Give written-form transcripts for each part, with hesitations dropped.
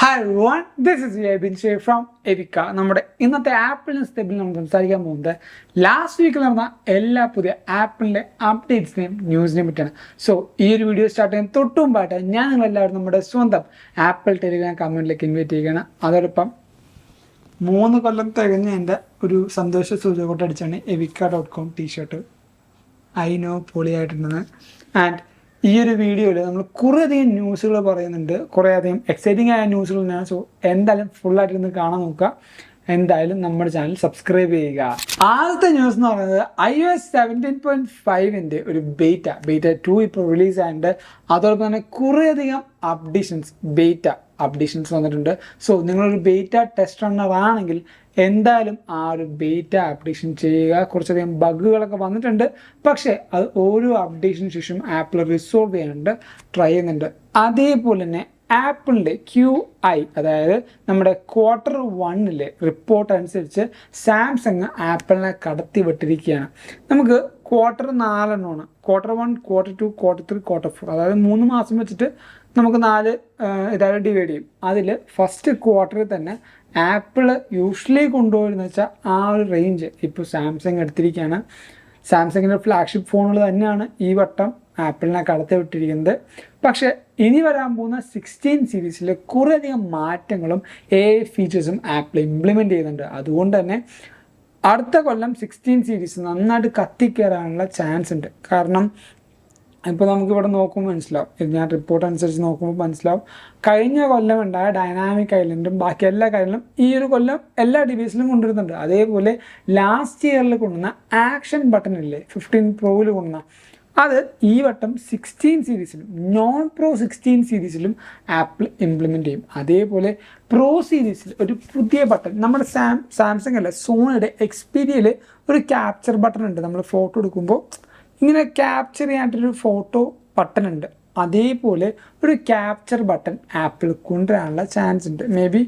Hi everyone, this is Yabin Shay from Evika. നമ്മുടെ ഇന്നത്തെ apple സ്റ്റെപ്പിൽ നമ്മൾ സംസാരിക്കാൻ പോകുന്നത് ലാസ്റ്റ് വീക്കിൽ നടന്ന എല്ലാ പുതിയ ആപ്പിളിൻ്റെ അപ്ഡേറ്റ്സിനെയും ന്യൂസിനെയും പറ്റിയാണ്. സോ ഈ ഒരു വീഡിയോ സ്റ്റാർട്ട് ചെയ്യാൻ തൊട്ടുമുമ്പായിട്ട് ഞാൻ നിങ്ങളെല്ലാവരും നമ്മുടെ സ്വന്തം ആപ്പിൾ ടെലിഗ്രാം കമ്മ്യൂണിറ്റിയിലേക്ക് ഇൻവൈറ്റ് ചെയ്യുകയാണ്. അതോടൊപ്പം 3 കൊല്ലം തികഞ്ഞ എൻ്റെ ഒരു സന്തോഷ സൂചകോട്ടടിച്ചാണ് evika.com ടീഷർട്ട്. ഐ നോ പൊളിയായിട്ടുണ്ടെന്ന്. ആൻഡ് ഈ ഒരു വീഡിയോയിൽ നമ്മൾ കുറേയധികം ന്യൂസുകൾ പറയുന്നുണ്ട്, കുറേയധികം എക്സൈറ്റിംഗ് ആയ ന്യൂസുകൾ തന്നെയാണ്. സോ എന്തായാലും ഫുള്ളായിട്ടിരുന്ന് കാണാൻ നോക്കുക. എന്തായാലും നമ്മുടെ ചാനൽ സബ്സ്ക്രൈബ് ചെയ്യുക. ആദ്യത്തെ ന്യൂസ് എന്ന് പറയുന്നത് iOS 17.5 ഒരു ബീറ്റ 2 ഇപ്പോൾ റിലീസ് ആയിട്ടുണ്ട്. അതോടൊപ്പം തന്നെ കുറേയധികം അപ്ഡേഷൻസ് വന്നിട്ടുണ്ട്. സോ നിങ്ങളൊരു ബീറ്റ ടെസ്റ്റ് റണ്ണർ ആണെങ്കിൽ എന്തായാലും ആ ഒരു ബീറ്റ അപ്ഡേഷൻ ചെയ്യുക. കുറച്ചധികം ബഗ്ഗുകളൊക്കെ വന്നിട്ടുണ്ട്, പക്ഷേ അത് ഓരോ അപ്ഡേഷന് ശേഷം ആപ്പിൾ റിസോൾവ് ചെയ്യാനുണ്ട്, ട്രൈ ചെയ്യുന്നുണ്ട്. അതേപോലെ തന്നെ ആപ്പിളിൻ്റെ QI, അതായത് നമ്മുടെ Q1 റിപ്പോർട്ട് അനുസരിച്ച് സാംസങ് ആപ്പിളിനെ കടത്തി വിട്ടിരിക്കുകയാണ്. നമുക്ക് Q4 Q1, Q2, Q3, Q4, അതായത് 3 മാസം വെച്ചിട്ട് നമുക്ക് 4 ഇതായിട്ട് ഡിവൈഡ് ചെയ്യും. അതിൽ ഫസ്റ്റ് ക്വാർട്ടറിൽ തന്നെ ആപ്പിൾ യൂഷ്വലി കൊണ്ടുപോയെന്ന് വെച്ചാൽ ആ ഒരു റേഞ്ച് ഇപ്പോൾ സാംസങ് എടുത്തിരിക്കുകയാണ്. സാംസങ്ങിൻ്റെ ഫ്ലാഗ്ഷിപ്പ് ഫോണുകൾ തന്നെയാണ് ഈ വട്ടം ആപ്പിളിനെ കടത്തി വിട്ടിരിക്കുന്നത്. പക്ഷേ ഇനി വരാൻ പോകുന്ന 16 സീരീസിൽ കുറേയധികം മാറ്റങ്ങളും AI ഫീച്ചേഴ്സും ആപ്പിൾ ഇംപ്ലിമെൻറ്റ് ചെയ്യുന്നുണ്ട്. അതുകൊണ്ട് തന്നെ അടുത്ത കൊല്ലം 16 സീരീസ് നന്നായിട്ട് കത്തിക്കയറാനുള്ള ചാൻസ് ഉണ്ട്. കാരണം ഇപ്പോൾ നമുക്കിവിടെ നോക്കുമ്പോൾ മനസ്സിലാവും, ഞാൻ റിപ്പോർട്ട് അനുസരിച്ച് നോക്കുമ്പോൾ മനസ്സിലാവും, കഴിഞ്ഞ കൊല്ലം ഉണ്ടായ ഡൈനാമിക് ഐലൻഡും ബാക്കി എല്ലാ കാര്യങ്ങളും ഈ ഒരു കൊല്ലം എല്ലാ ഡിവൈസിലും കൊണ്ടുവരുന്നുണ്ട്. അതേപോലെ ലാസ്റ്റ് ഇയറിൽ കൊണ്ടുവന്ന ആക്ഷൻ ബട്ടൺ ഇല്ലേ 15 Proയിൽ കൊണ്ടുവന്ന, അത് ഈ വട്ടം 16 സീരീസിലും നോൺ പ്രോ 16 സീരീസിലും ആപ്പിൾ ഇംപ്ലിമെൻ്റ് ചെയ്യും. അതേപോലെ പ്രോ സീരീസിൽ ഒരു പുതിയ ബട്ടൺ, നമ്മുടെ സാംസങ് അല്ല സോണിയുടെ എക്സ്പീരിയയിൽ ഒരു ക്യാപ്ചർ ബട്ടൺ ഉണ്ട്. നമ്മൾ ഫോട്ടോ എടുക്കുമ്പോൾ ഇങ്ങനെ ക്യാപ്ചർ ചെയ്യാനായിട്ടൊരു ഫോട്ടോ ബട്ടൺ ഉണ്ട്. അതേപോലെ ഒരു ക്യാപ്ചർ ബട്ടൺ ആപ്പിൾ കൊണ്ടുവരാനുള്ള ചാൻസ് ഉണ്ട്. മേ ബി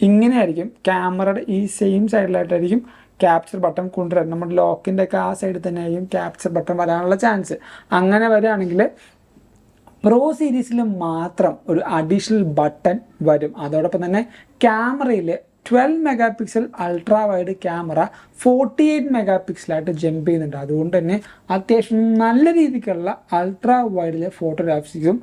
ഇങ്ങനെ ആയിരിക്കും, ക്യാമറയുടെ ഈ സെയിം സൈഡിലായിട്ടായിരിക്കും ക്യാപ്ചർ ബട്ടൺ കൊണ്ടുവരാൻ. നമ്മുടെ ലോക്കിൻ്റെ ഒക്കെ ആ സൈഡിൽ തന്നെ ആയിരിക്കും ക്യാപ്ചർ ബട്ടൺ വരാനുള്ള ചാൻസ്. അങ്ങനെ വരികയാണെങ്കിൽ പ്രോ സീരീസിൽ മാത്രം ഒരു അഡീഷണൽ ബട്ടൺ വരും. അതോടൊപ്പം തന്നെ ക്യാമറയിൽ 12 MP ultra wide camera 48 MP jump ചെയ്യുന്നുണ്ട്. അതുകൊണ്ട് തന്നെ അത്യാവശ്യം നല്ല രീതിക്കുള്ള അൾട്രാ വൈഡിലെ ഫോട്ടോഗ്രാഫിക്കും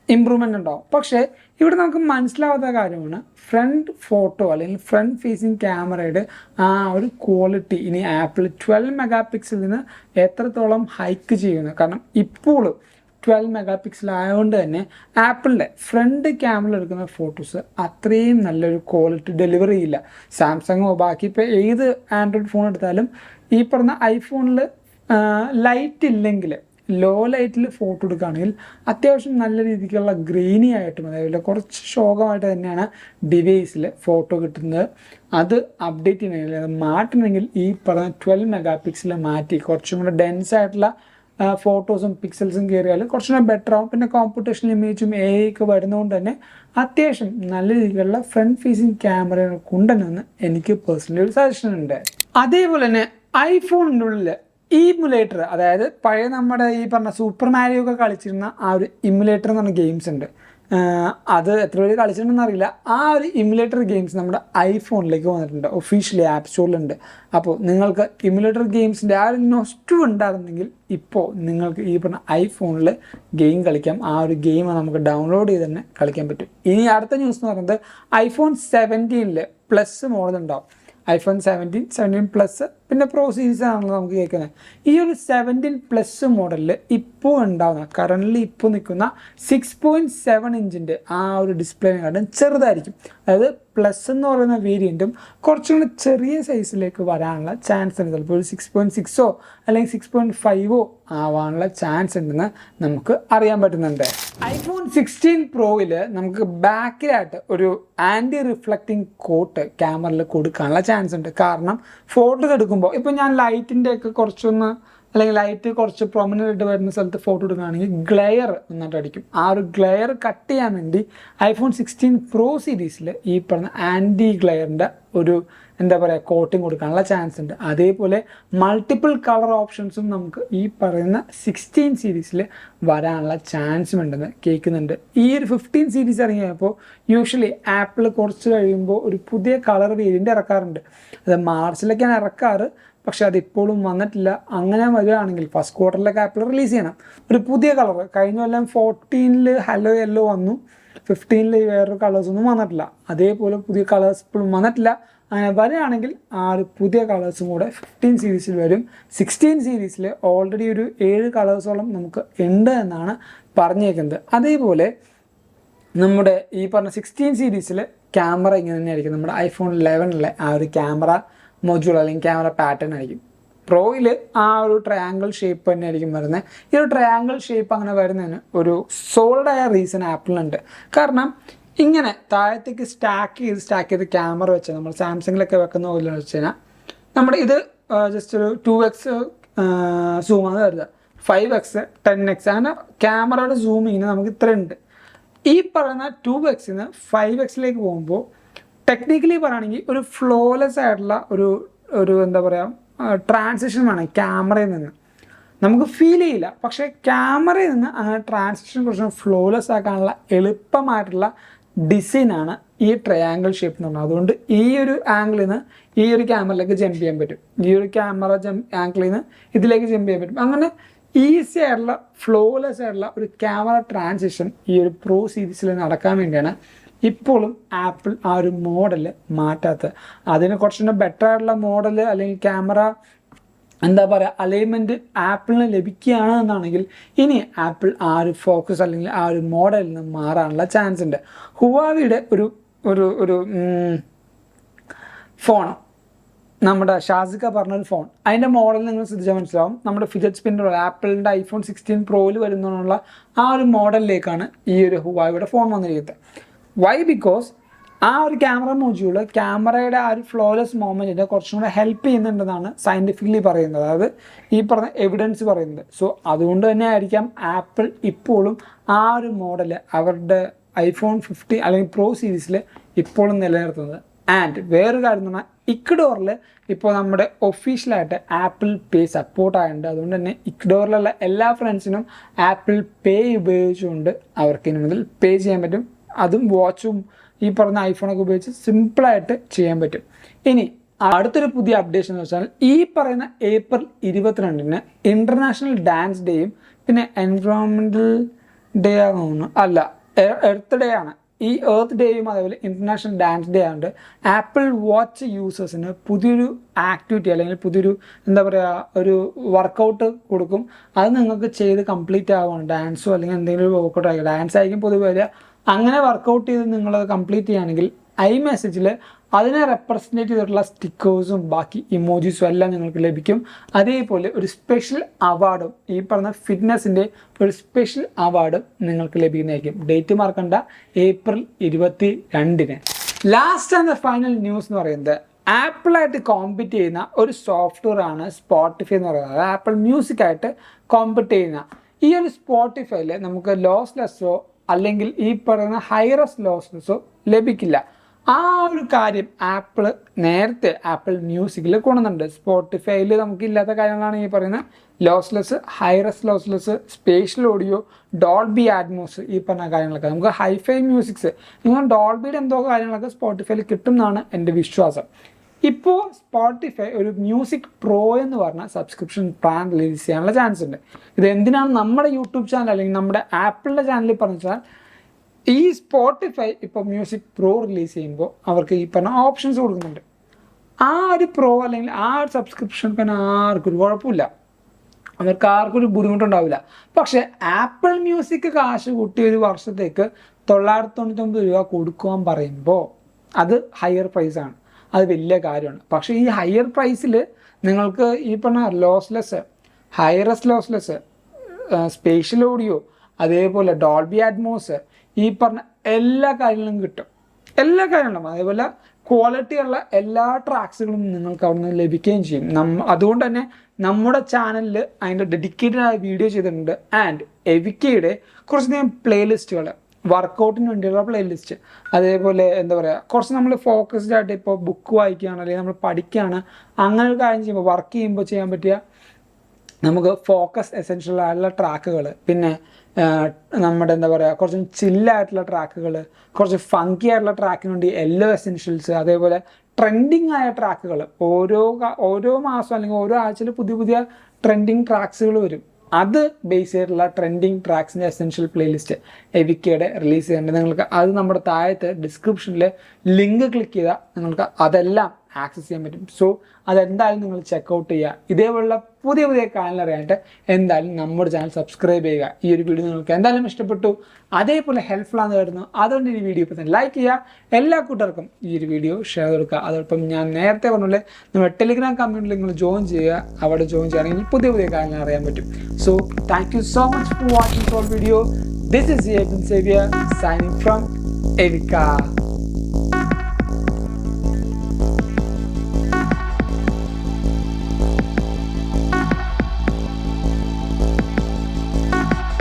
ഇമ്പ്രൂവ്മെൻ്റ് ഉണ്ടാവും. പക്ഷേ ഇവിടെ നമുക്ക് മനസ്സിലാവാത്ത കാര്യമാണ് ഫ്രണ്ട് ഫോട്ടോ അല്ലെങ്കിൽ ഫ്രണ്ട് ഫേസിങ് ക്യാമറയുടെ ആ ഒരു ക്വാളിറ്റി ഇനി ആപ്പിൾ 12 MP നിന്ന് എത്രത്തോളം ഹൈക്ക് ചെയ്യുന്നു. കാരണം ഇപ്പോൾ 12 MP ആയതുകൊണ്ട് തന്നെ ആപ്പിളിൻ്റെ ഫ്രണ്ട് ക്യാമറയിൽ എടുക്കുന്ന ഫോട്ടോസ് അത്രയും നല്ലൊരു ക്വാളിറ്റി ഡെലിവറി ചെയ്യില്ല. സാംസങ്ങോ ബാക്കി ഇപ്പോൾ ഏത് ആൻഡ്രോയിഡ് ഫോൺ എടുത്താലും ഈ പറഞ്ഞ ഐഫോണിൽ ലൈറ്റ് ഇല്ലെങ്കിൽ ലോ ലൈറ്റിൽ ഫോട്ടോ എടുക്കുകയാണെങ്കിൽ അത്യാവശ്യം നല്ല രീതിക്കുള്ള ഗ്രീനി ആയിട്ടും അതേപോലെ കുറച്ച് ശോകമായിട്ട് തന്നെയാണ് ഡിവൈസിൽ ഫോട്ടോ കിട്ടുന്നത്. അത് അപ്ഡേറ്റ് ചെയ്യണമെങ്കിൽ അത് മാറ്റണമെങ്കിൽ ഈ പറഞ്ഞ 12 MP മാറ്റി കുറച്ചും കൂടെ ഡെൻസ് ആയിട്ടുള്ള ഫോട്ടോസും പിക്സൽസും കയറിയാൽ കുറച്ചുകൂടെ ബെറ്റർ ആവും. പിന്നെ കോമ്പറ്റേഷണൽ ഇമേജും AI ഒക്കെ വരുന്നതുകൊണ്ട് തന്നെ അത്യാവശ്യം നല്ല രീതിയിലുള്ള ഫ്രണ്ട് ഫേസിങ് ക്യാമറകൾ കൊണ്ടുവന്നെന്ന് എനിക്ക് പേഴ്സണലി ഒരു സജഷൻ ഉണ്ട്. അതേപോലെ തന്നെ ഐഫോണിൻ്റെ ഉള്ളിൽ ഇമുലേറ്റർ, അതായത് പഴയ നമ്മുടെ ഈ പറഞ്ഞ സൂപ്പർ മാരിയോ ഒക്കെ കളിച്ചിരുന്ന ആ ഒരു ഇമുലേറ്റർ എന്ന് പറഞ്ഞ ഗെയിംസ് ഉണ്ട്. അത് എത്ര പേര് കളിച്ചിട്ടുണ്ടെന്ന് അറിയില്ല. ആ ഒരു ഇമുലേറ്റർ ഗെയിംസ് നമ്മുടെ ഐഫോണിലേക്ക് വന്നിട്ടുണ്ട്, ഒഫീഷ്യലി ആപ്പ് സ്റ്റോറിലുണ്ട്. അപ്പോൾ നിങ്ങൾക്ക് ഇമുലേറ്റർ ഗെയിംസിൻ്റെ ആ ഒരു നൊസ്റ്റു ഉണ്ടായിരുന്നെങ്കിൽ ഇപ്പോൾ നിങ്ങൾക്ക് ഈ പറഞ്ഞ ഐഫോണിൽ ഗെയിം കളിക്കാം. ആ ഒരു ഗെയിം നമുക്ക് ഡൗൺലോഡ് ചെയ്ത് തന്നെ കളിക്കാൻ പറ്റും. ഇനി അടുത്ത ന്യൂസ് എന്ന് പറയുന്നത് iPhone 17 പ്ലസ് മോഡൽ ഉണ്ടാവും. iPhone 17 പ്ലസ് പിന്നെ പ്രോ സീരീസ് ആണല്ലോ നമുക്ക് കേൾക്കുന്നത്. ഈ ഒരു 17 പ്ലസ് മോഡലിൽ ഇപ്പോൾ ഉണ്ടാകുന്ന കറൻ്റ്ലി ഇപ്പോൾ നിൽക്കുന്ന 6.7 ഇഞ്ചിൻ്റെ ആ ഒരു ഡിസ്പ്ലേനെക്കാട്ടും ചെറുതായിരിക്കും. അതായത് പ്ലസ് എന്ന് പറയുന്ന വേരിയൻറ്റും കുറച്ചും കൂടി ചെറിയ സൈസിലേക്ക് വരാനുള്ള ചാൻസ് ഉണ്ട്. ചിലപ്പോൾ ഒരു 6.6 അല്ലെങ്കിൽ 6.5 ആവാനുള്ള ചാൻസ് ഉണ്ടെന്ന് നമുക്ക് അറിയാൻ പറ്റുന്നുണ്ട്. iPhone 16 Proയിൽ നമുക്ക് ബാക്കിലായിട്ട് ഒരു ആൻറ്റി റിഫ്ലക്റ്റിംഗ് കോട്ട് ക്യാമറയിൽ കൊടുക്കാനുള്ള ചാൻസ് ഉണ്ട്. കാരണം ഫോട്ടോസ് എടുക്കുമ്പോൾ ഇപ്പോൾ ഞാൻ ലൈറ്റിൻ്റെ ഒക്കെ കുറച്ചൊന്ന് അല്ലെങ്കിൽ ലൈറ്റ് കുറച്ച് പ്രൊമിനൻ്റ് ആയിട്ട് വരുന്ന സ്ഥലത്ത് ഫോട്ടോ എടുക്കുകയാണെങ്കിൽ ഗ്ലെയർ നന്നായിട്ട് അടിക്കും. ആ ഒരു ഗ്ലെയർ കട്ട് ചെയ്യാൻ വേണ്ടി iPhone 16 Pro സീരീസിൽ ഈ പറഞ്ഞ ആൻറ്റി ഗ്ലെയറിൻ്റെ ഒരു എന്താ പറയുക കോട്ടിങ് കൊടുക്കാനുള്ള ചാൻസ് ഉണ്ട്. അതേപോലെ മൾട്ടിപ്പിൾ കളർ ഓപ്ഷൻസും നമുക്ക് ഈ പറയുന്ന 16 സീരീസിൽ വരാനുള്ള ചാൻസും ഉണ്ടെന്ന് കേൾക്കുന്നുണ്ട്. ഈ ഒരു 15 സീരീസ് ഇറങ്ങിയപ്പോൾ യൂഷ്വലി ആപ്പിൾ കുറച്ച് കഴിയുമ്പോൾ ഒരു പുതിയ കളർ വേരിയൻ്റ് ഇറക്കാറുണ്ട്. അത് മാർച്ചിലൊക്കെയാണ് ഇറക്കാറ്, പക്ഷെ അതിപ്പോഴും വന്നിട്ടില്ല. അങ്ങനെ വരികയാണെങ്കിൽ ഫസ്റ്റ് ക്വാർട്ടറിലൊക്കെ ആപ്പിൾ റിലീസ് ചെയ്യണം ഒരു പുതിയ കളർ. കഴിഞ്ഞ കൊല്ലം 14 ഹലോ യെല്ലോ വന്നു, 15 വേറൊരു കളേഴ്സൊന്നും വന്നിട്ടില്ല. അതേപോലെ പുതിയ കളേഴ്സ് ഇപ്പോഴും വന്നിട്ടില്ല. അങ്ങനെ വരികയാണെങ്കിൽ ആ ഒരു പുതിയ കളേഴ്സും കൂടെ 15 സീരീസിൽ വരും. 16 സീരീസിൽ ഓൾറെഡി ഒരു 7 കളേഴ്സോളം നമുക്ക് ഉണ്ട് എന്നാണ് പറഞ്ഞേക്കുന്നത്. അതേപോലെ നമ്മുടെ ഈ പറഞ്ഞ 16 സീരീസിൽ ക്യാമറ ഇങ്ങനെ തന്നെയായിരിക്കും. നമ്മുടെ iPhone 11 ആ ഒരു ക്യാമറ മൊഡ്യൂൾ അല്ലെങ്കിൽ ക്യാമറ പാറ്റേൺ ആയിരിക്കും. പ്രോയിൽ ആ ഒരു ട്രയാങ്കിൾ ഷേപ്പ് തന്നെ ആയിരിക്കും വരുന്നത്. ഈ ഒരു ട്രയാങ്കിൾ ഷേപ്പ് അങ്ങനെ വരുന്നതിന് ഒരു സോളിഡായ റീസൺ ആപ്പിളിനുണ്ട്. കാരണം ഇങ്ങനെ താഴത്തേക്ക് സ്റ്റാക്ക് ചെയ്ത് ക്യാമറ വെച്ച് നമ്മൾ സാംസങ്ങിലൊക്കെ വെക്കുന്ന പോലെ വെച്ച് കഴിഞ്ഞാൽ നമ്മുടെ ഇത് ജസ്റ്റ് ഒരു 2x സൂമാണ് വരുന്നത്, 5x 10x അങ്ങനെ ക്യാമറയുടെ സൂമിങ്ങിന് നമുക്ക് ഇത്രയുണ്ട്. ഈ പറയുന്ന 2x-ന്ന് 5x-ലേക്ക് പോകുമ്പോൾ ടെക്നിക്കലി പറയുകയാണെങ്കിൽ ഒരു ഫ്ലോലെസ് ആയിട്ടുള്ള ഒരു എന്താ പറയുക ട്രാൻസിഷൻ വേണം ക്യാമറയിൽ നിന്ന്. നമുക്ക് ഫീൽ ചെയ്യില്ല, പക്ഷേ ക്യാമറയിൽ നിന്ന് അങ്ങനെ ട്രാൻസിഷൻ കുറച്ച് ഫ്ലോലെസ് ആക്കാനുള്ള എളുപ്പമായിട്ടുള്ള ഡിസൈനാണ് ഈ ട്രയാങ്കിൾ ഷേപ്പ് എന്ന് പറഞ്ഞാൽ. അതുകൊണ്ട് ഈ ഒരു ആംഗിളിൽ നിന്ന് ഈ ഒരു ക്യാമറയിലേക്ക് ജമ്പ് ചെയ്യാൻ പറ്റും, ഈ ഒരു ക്യാമറ ആംഗിളിൽ നിന്ന് ഇതിലേക്ക് ജമ്പ് ചെയ്യാൻ പറ്റും. അങ്ങനെ ഈസി ആയിട്ടുള്ള ഫ്ലോലെസ് ആയിട്ടുള്ള ഒരു ക്യാമറ ട്രാൻസിഷൻ ഈ ഒരു പ്രോ സീരീസിൽ നടക്കാൻ വേണ്ടിയാണ് ഇപ്പോഴും ആപ്പിൾ ആ ഒരു മോഡൽ മാറ്റാത്തത്. അതിന് കുറച്ചുകൂടെ ബെറ്റർ ആയിട്ടുള്ള മോഡൽ അല്ലെങ്കിൽ ക്യാമറ എന്താ പറയുക അലൈൻമെൻറ്റ് ആപ്പിളിന് ലഭിക്കുകയാണ് എന്നാണെങ്കിൽ ഇനി ആപ്പിൾ ആ ഒരു ഫോക്കസ് അല്ലെങ്കിൽ ആ ഒരു മോഡലിൽ നിന്ന് മാറാനുള്ള ചാൻസ് ഉണ്ട്. ഹുവാവിയുടെ ഒരു ഫോൺ, നമ്മുടെ ഷാസിക പറഞ്ഞൊരു ഫോൺ, അതിൻ്റെ മോഡൽ നിങ്ങൾ ശ്രദ്ധിച്ചാൽ മനസ്സിലാവും. നമ്മുടെ ഫിജറ്റ് സ്പിന്നർ ആപ്പിളിൻ്റെ iPhone 16 Proയിൽ വരുന്നതിനുള്ള ആ ഒരു മോഡലിലേക്കാണ് ഈ ഒരു ഹുവാവിയുടെ ഫോൺ വന്നിരിക്കുന്നത്. വൈ? ബിക്കോസ് ആ ഒരു ക്യാമറ മൊഡ്യൂള് ക്യാമറയുടെ ആ ഒരു ഫ്ലോലെസ് മൊമെൻറ്റിനെ കുറച്ചും കൂടെ ഹെൽപ്പ് ചെയ്യുന്നുണ്ടെന്നാണ് സയൻറ്റിഫിക്കലി പറയുന്നത്, അതായത് ഈ പറഞ്ഞ എവിഡൻസ് പറയുന്നത്. സോ അതുകൊണ്ട് തന്നെ ആയിരിക്കാം ആപ്പിൾ ഇപ്പോഴും ആ ഒരു മോഡൽ അവരുടെ iPhone 15 അല്ലെങ്കിൽ പ്രോ സീരീസിൽ ഇപ്പോഴും നിലനിർത്തുന്നത്. ആൻഡ് വേറൊരു കാര്യം എന്ന് പറഞ്ഞാൽ ഇക്വഡോറിൽ ഇപ്പോൾ നമ്മുടെ ഒഫീഷ്യലായിട്ട് ആപ്പിൾ പേ സപ്പോർട്ടായിട്ടുണ്ട്. അതുകൊണ്ട് തന്നെ ഇക്വഡോറിലുള്ള എല്ലാ ഫ്രണ്ട്സിനും ആപ്പിൾ പേ ഉപയോഗിച്ചുകൊണ്ട് അവർക്ക് ഇനി മുതൽ പേ ചെയ്യാൻ പറ്റും. അതും വാച്ചും ഈ പറഞ്ഞ ഐഫോണൊക്കെ ഉപയോഗിച്ച് സിമ്പിളായിട്ട് ചെയ്യാൻ പറ്റും. ഇനി അടുത്തൊരു പുതിയ അപ്ഡേഷൻ എന്ന് വെച്ചാൽ ഈ പറയുന്ന April 22-ന് ഇൻ്റർനാഷണൽ ഡാൻസ് ഡേയും പിന്നെ എൻവയോൺമെൻറ്റൽ ഡേ ആണെന്ന് അല്ല എർത്ത് ഡേ ആണ്. ഈ എർത്ത് ഡേയും അതേപോലെ ഇൻ്റർനാഷണൽ ഡാൻസ് ഡേ ആയതുകൊണ്ട് ആപ്പിൾ വാച്ച് യൂസേഴ്സിന് പുതിയൊരു ആക്ടിവിറ്റി അല്ലെങ്കിൽ പുതിയൊരു എന്താ പറയുക ഒരു വർക്കൗട്ട് കൊടുക്കും. അത് നിങ്ങൾക്ക് ചെയ്ത് കംപ്ലീറ്റ് ആവുകയാണ്. ഡാൻസോ അല്ലെങ്കിൽ എന്തെങ്കിലും ഒരു വർക്കൗട്ട് ആയിരിക്കും, ഡാൻസ് ആയിരിക്കും പൊതുവെ വരിക. അങ്ങനെ വർക്കൗട്ട് ചെയ്ത് നിങ്ങൾ കംപ്ലീറ്റ് ചെയ്യുകയാണെങ്കിൽ iMessage അതിനെ റെപ്രസെൻറ്റേറ്റ് ചെയ്തിട്ടുള്ള സ്റ്റിക്കേഴ്സും ബാക്കി ഇമോജീസും എല്ലാം നിങ്ങൾക്ക് ലഭിക്കും. അതേപോലെ ഒരു സ്പെഷ്യൽ അവാർഡും ഈ പറഞ്ഞ ഫിറ്റ്നസിൻ്റെ ഒരു സ്പെഷ്യൽ അവാർഡും നിങ്ങൾക്ക് ലഭിക്കുന്നതായിരിക്കും. ഡേറ്റ് മറക്കണ്ട, April 22-ന്. Last and the final news എന്ന് പറയുന്നത് ആപ്പിളായിട്ട് കോമ്പീറ്റ് ചെയ്യുന്ന ഒരു സോഫ്റ്റ്വെയർ ആണ് സ്പോട്ടിഫൈ എന്ന് പറയുന്നത്. അത് ആപ്പിൾ മ്യൂസിക്കായിട്ട് കോമ്പീറ്റ് ചെയ്യുന്ന ഈ ഒരു സ്പോട്ടിഫൈയിൽ നമുക്ക് ലോസ്ലെസ്സോ അല്ലെങ്കിൽ ഈ പറയുന്ന ഹൈറസ് ലോസ്ലെസ്സോ ലഭിക്കില്ല. ആ ഒരു കാര്യം നേരത്തെ ആപ്പിൾ മ്യൂസിക്കിൽ കൊണ്ടുവന്നുണ്ട്. സ്പോട്ടിഫൈയിൽ നമുക്കില്ലാത്ത കാര്യങ്ങളാണ് ഈ പറയുന്ന lossless, hi-res lossless, spatial audio, Dolby Atmos, ഈ പറഞ്ഞ കാര്യങ്ങളൊക്കെ നമുക്ക് ഹൈഫൈ മ്യൂസിക്സ് നിങ്ങൾ ഡോൾബിയുടെ എന്തോ കാര്യങ്ങളൊക്കെ സ്പോട്ടിഫൈയിൽ കിട്ടും എന്നാണ് എൻ്റെ വിശ്വാസം. ഇപ്പോൾ സ്പോട്ടിഫൈ ഒരു മ്യൂസിക് പ്രോ എന്ന് പറഞ്ഞ സബ്സ്ക്രിപ്ഷൻ പ്ലാൻ റിലീസ് ചെയ്യാനുള്ള ചാൻസ് ഉണ്ട്. ഇത് എന്തിനാണ് നമ്മുടെ യൂട്യൂബ് ചാനൽ അല്ലെങ്കിൽ നമ്മുടെ ആപ്പിളിൻ്റെ ചാനലിൽ പറഞ്ഞാൽ ഈ സ്പോട്ടിഫൈ ഇപ്പോൾ മ്യൂസിക് പ്രോ റിലീസ് ചെയ്യുമ്പോൾ അവർക്ക് ഈ പറഞ്ഞ ഓപ്ഷൻസ് കൊടുക്കുന്നുണ്ട്. ആ ഒരു പ്രോ അല്ലെങ്കിൽ ആ ഒരു സബ്സ്ക്രിപ്ഷൻ പിന്നെ ആർക്കൊരു കുഴപ്പമില്ല, അവർക്ക് ആർക്കൊരു ബുദ്ധിമുട്ടുണ്ടാവില്ല. പക്ഷേ ആപ്പിൾ മ്യൂസിക് കാശ് കൂട്ടി ഒരു വർഷത്തേക്ക് 999 രൂപ കൊടുക്കുവാൻ പറയുമ്പോൾ അത് ഹയർ പ്രൈസാണ്, അത് വലിയ കാര്യമാണ്. പക്ഷേ ഈ ഹയർ പ്രൈസിൽ നിങ്ങൾക്ക് ഈ പറഞ്ഞ lossless, hi-res lossless, spatial audio, അതേപോലെ ഡോൾബി അറ്റ്മോസ്, ഈ പറഞ്ഞ എല്ലാ കാര്യങ്ങളും കിട്ടും, എല്ലാ കാര്യങ്ങളും. അതേപോലെ ക്വാളിറ്റിയുള്ള എല്ലാ ട്രാക്സുകളും നിങ്ങൾക്ക് അവിടെ നിന്ന് ലഭിക്കുകയും ചെയ്യും. അതുകൊണ്ട് തന്നെ നമ്മുടെ ചാനലിൽ അതിൻ്റെ ഡെഡിക്കേറ്റഡ് ആയ വീഡിയോ ചെയ്തിട്ടുണ്ട്. ആൻഡ് എവിക്കയുടെ കുറച്ചധികം പ്ലേലിസ്റ്റുകൾ, വർക്കൗട്ടിന് വേണ്ടിയുള്ള പ്ലേലിസ്റ്റ്, അതേപോലെ എന്താ പറയുക, കുറച്ച് നമ്മൾ ഫോക്കസ്ഡ് ആയിട്ട് ഇപ്പോൾ ബുക്ക് വായിക്കുകയാണ് അല്ലെങ്കിൽ നമ്മൾ പഠിക്കുകയാണ്, അങ്ങനെ ഒരു കാര്യം ചെയ്യുമ്പോൾ വർക്ക് ചെയ്യുമ്പോൾ ചെയ്യാൻ പറ്റിയ നമുക്ക് ഫോക്കസ് എസെൻഷ്യൽ ആയിട്ടുള്ള ട്രാക്കുകൾ, പിന്നെ നമ്മുടെ എന്താ പറയുക കുറച്ച് ചില്ലായിട്ടുള്ള ട്രാക്കുകൾ, കുറച്ച് ഫങ്കി ആയിട്ടുള്ള ട്രാക്കിന് വേണ്ടി യെല്ലോ എസെൻഷ്യൽസ്, അതേപോലെ ട്രെൻഡിങ് ആയ ട്രാക്കുകൾ, ഓരോ മാസം അല്ലെങ്കിൽ ഓരോ ആഴ്ചയിൽ പുതിയ പുതിയ ട്രെൻഡിങ് ട്രാക്സുകൾ വരും. അത് ബേസ് ചെയ്തിട്ടുള്ള ട്രെൻഡിങ് ട്രാക്സിൻ്റെ എസെൻഷ്യൽ പ്ലേലിസ്റ്റ് എവിക്കയുടെ റിലീസ് ചെയ്യേണ്ടത്. നിങ്ങൾക്ക് അത് നമ്മുടെ താഴത്തെ ഡിസ്ക്രിപ്ഷനിൽ ലിങ്ക് ക്ലിക്ക് ചെയ്താൽ നിങ്ങൾക്ക് അതെല്ലാം ആക്സസ് ചെയ്യാൻ പറ്റും. സോ അതെന്തായാലും നിങ്ങൾ ചെക്കൗട്ട് ചെയ്യുക. ഇതേപോലുള്ള പുതിയ പുതിയ കാര്യങ്ങൾ അറിയാനായിട്ട് എന്തായാലും നമ്മുടെ ചാനൽ സബ്സ്ക്രൈബ് ചെയ്യുക. ഈ ഒരു വീഡിയോ നിങ്ങൾക്ക് എന്തായാലും ഇഷ്ടപ്പെട്ടു, അതേപോലെ ഹെൽപ്ഫുൾ ആണെന്ന് കരുതുന്നു. അതുകൊണ്ട് ഈ വീഡിയോ ഇപ്പോൾ തന്നെ ലൈക്ക് ചെയ്യുക, എല്ലാ കൂട്ടർക്കും ഈ ഒരു വീഡിയോ ഷെയർ കൊടുക്കുക. അതോടൊപ്പം ഞാൻ നേരത്തെ പറഞ്ഞ നമ്മുടെ ടെലിഗ്രാം കമ്മ്യൂണിറ്റിയിൽ നിങ്ങൾ ജോയിൻ ചെയ്യുക. അവിടെ ജോയിൻ ചെയ്യുകയാണെങ്കിൽ പുതിയ പുതിയ കാര്യങ്ങൾ അറിയാൻ പറ്റും. So thank you so much for watching four video. This is Xavier signing from Evika.